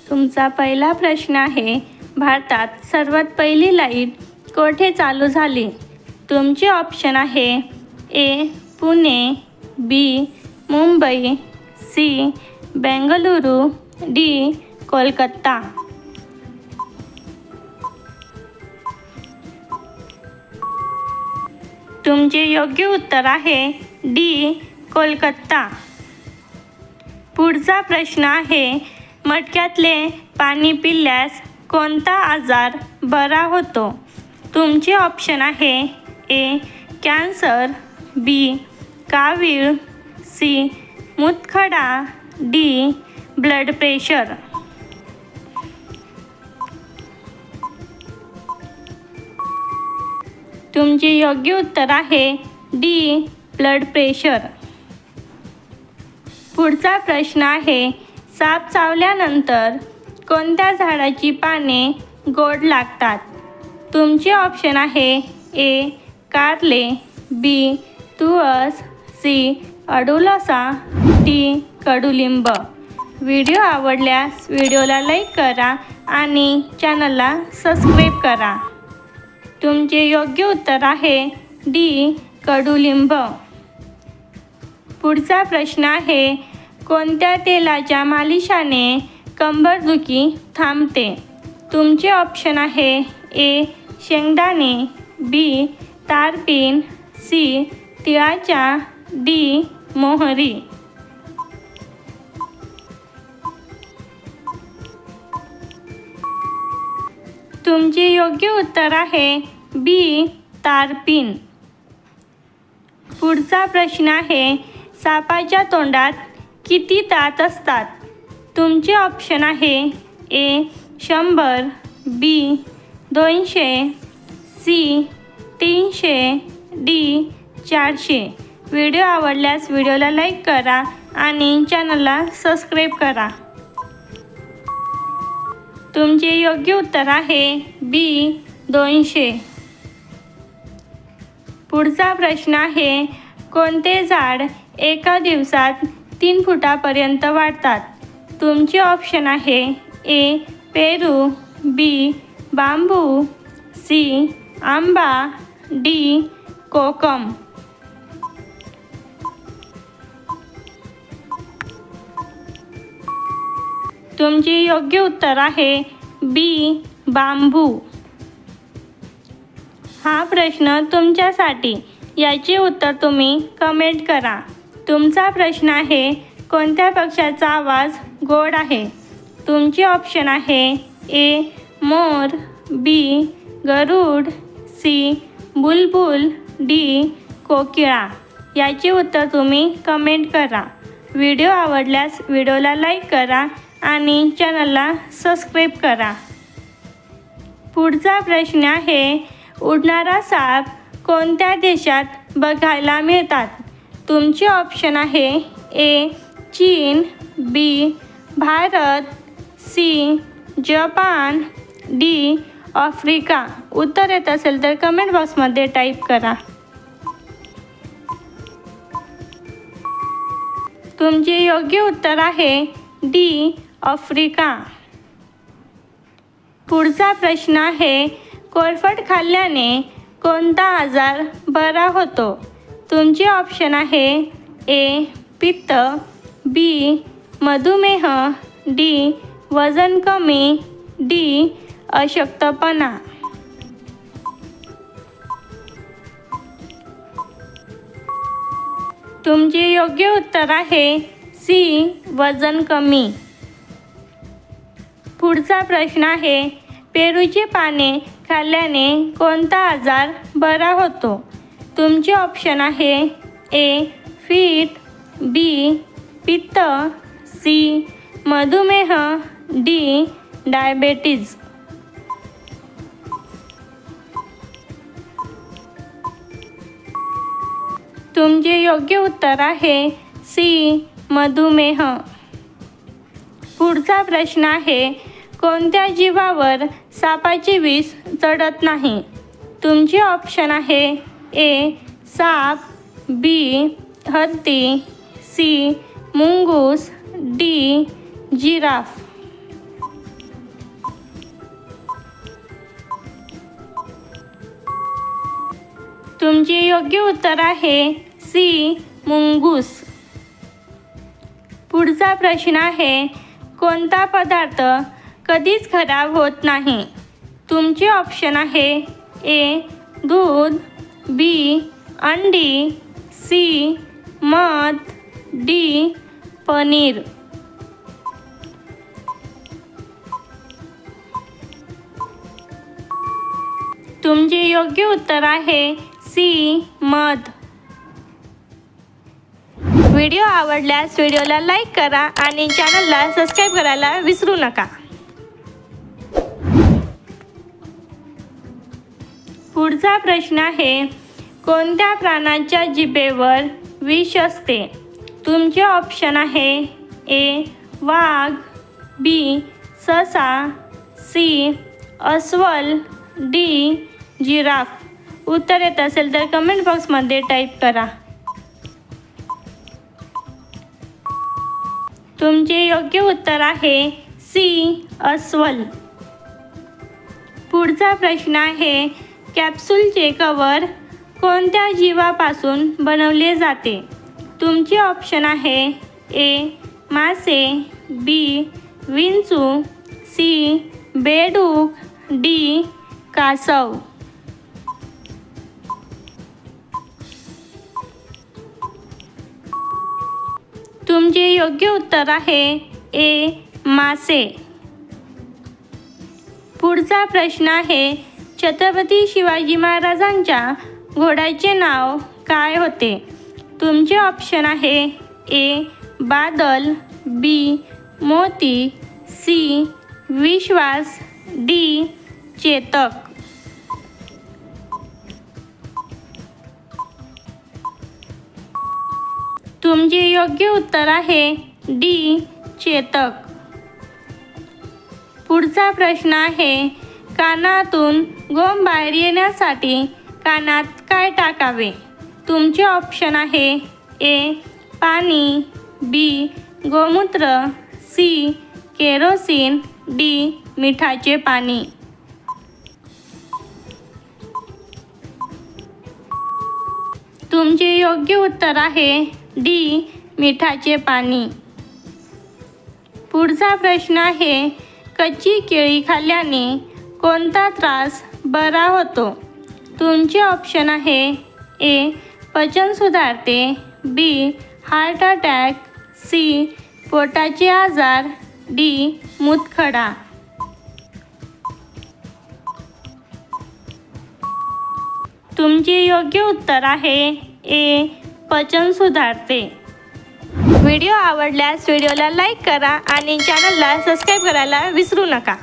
तुमचा पहिला प्रश्न आहे, भारतात सर्वात पहिली लाईट कोठे चालू झाली? तुमचे ऑप्शन आहे ए. पुणे, बी. मुंबई, सी. बेंगलुरू, डी. कोलकाता. तुमचे योग्य उत्तर आहे डी. कोलकाता. पुढचा प्रश्न आहे, मटक्यातले पाणी पिल्यास कोणता आजार बरा होतो? तुमचे ऑप्शन आहे ए. कॅन्सर, बी. कावीळ, सी. मूतखडा, डी. Blood pressure. तुमचे योग्य उत्तर आहे डी. Blood pressure. पुढचा प्रश्न आहे, साप चावल्यानंतर कोणत्या झाडाची पाने गोड लागतात? तुमचे ऑप्शन आहे ए. कारले, बी. तुळस, सी. अडुळसा, डी. कडुलिंब. व्हिडिओ आवडल्यास व्हिडिओला लाईक करा आणि चॅनलला सबस्क्राईब करा. तुमचे योग्य उत्तर आहे डी. कडुलिंब. पुढचा प्रश्न आहे, कोणत्या तेलाच्या मालिशाने कंबरदुखी थांबते? तुमचे ऑप्शन आहे ए. शेंगदाणे, बी. तारपीन, सी. तिळाच्या, डी. मोहरी. तुमचे योग्य उत्तर आहे बी. तारपीन. पुढचा प्रश्न आहे, सापाच्या तोंडात किती दात असतात? तुमचे ऑप्शन आहे ए. 100, बी. 200, सी. 300, डी. 400. व्हिडिओ आवडल्यास व्हिडिओला लाईक करा आणि चॅनलला सबस्क्राईब करा. तुमचे योग्य उत्तर आहे बी. 200. पुढचा प्रश्न आहे, कोणते झाड एका दिवसात 3 फुटापर्यंत वाढतात? तुमचे ऑप्शन आहे ए. पेरू, बी. बांबू, सी. आंबा, डी. कोकम. तुमचे योग्य उत्तर आहे बी. बांबू. हा प्रश्न तुमच्यासाठी. याचे उत्तर तुम्ही कमेंट करा. तुमचा प्रश्न आहे, कोणत्या पक्ष्याचा आवाज गोड आहे? तुमचे ऑप्शन आहे ए. मोर, बी. गरुड, सी. बुलबुल, डी. कोकिळा. याचे उत्तर तुम्ही कमेंट करा. व्हिडिओ आवडल्यास व्हिडिओला लाईक करा आणि चॅनलला सबस्क्राईब करा. पुढचा प्रश्न आहे, उडणारा साप कोणत्या देशात बघायला मिळतात? तुमचे ऑप्शन आहे ए. चीन, बी. भारत, सी. जपान, डी. आफ्रिका. उत्तर येत असेल तर कमेंट बॉक्समध्ये टाईप करा. तुमचे योग्य उत्तर आहे डी. आफ्रिका. पुढचा प्रश्न आहे, कोळफड खाल्ल्याने कोणता आजार बरा होतो? तुमचे ऑप्शन आहे ए. पित्त, बी. मधुमेह, डी. वजन कमी, डी. अशक्तपणा. तुमचे योग्य उत्तर आहे सी. वजन कमी. पुढचा प्रश्न आहे, पेरूची पाने खाल्ल्याने कोणता आजार बरा होतो? तुमचे ऑप्शन आहे ए. फीट, बी. पित्त, सी. मधुमेह, डी. डायबेटीज. तुमचे योग्य उत्तर आहे सी. मधुमेह. पुढचा प्रश्न आहे, कोणत्या जीवावर सापाचे विष चढत नाही? तुमचे ऑप्शन आहे ए. साप, बी. हत्ती, सी. मुंगूस, डी. जिराफ. तुमचे योग्य उत्तर आहे सी. मुंगूस. पुढचा प्रश्न आहे, कोणता पदार्थ कधीच खराब होत नाही? तुमचे ऑप्शन आहे ए. दूध, बी. अंडी, सी. मध, डी. पनीर. तुमचे योग्य उत्तर आहे सी. मध. व्हिडिओ आवडल्यास व्हिडिओला लाईक करा आणि चॅनलला सबस्क्राईब करायला विसरू नका. पुढचा प्रश्न आहे, कोणत्या प्राण्याच्या जिभेवर विष असते? तुमचे ऑप्शन आहे ए. वाघ, बी. ससा, सी. अस्वल, डी. जिराफ. उत्तर येत असेल तर कमेंट बॉक्समध्ये टाईप करा. तुमचे योग्य उत्तर आहे सी. अस्वल. पुढचा प्रश्न आहे, कॅप्सूलचे कव्हर कोणत्या जीवापासून बनवले जाते? तुमचे ऑप्शन आहे ए. मासे, बी. विंचू, सी. बेडूक, डी. कासव. तुमचे योग्य उत्तर आहे ए. मासे. पुढचा प्रश्न आहे, छत्रपती शिवाजी महाराजांच्या घोड्याचे नाव काय होते? तुमचे ऑप्शन आहे ए. बादल, बी. मोती, सी. विश्वास, डी. चेतक. तुमचे योग्य उत्तर आहे डी. चेतक. पुढचा प्रश्न आहे, कानातून गोम बाहेर येण्यासाठी कानात काय टाकावे? तुमचे ऑप्शन आहे ए. पाणी, बी. गोमूत्र, सी. Kerosene, D. मिठाचे पाणी. तुमचे योग्य उत्तर आहे डी. मिठाचे पाणी. पुढचा प्रश्न आहे, कच्ची केळी खाल्ल्याने कोणता त्रास बरा होतो? तुमचे ऑप्शन आहे ए. पचन सुधारते, बी. Heart attack, C. पोटाचे आजार, डी. मूतखडा. तुमचे योग्य उत्तर आहे ए. पचन सुधारते. व्हिडिओ आवडल्यास व्हिडिओला लाईक करा आणि चॅनलला सबस्क्राईब करायला विसरू नका.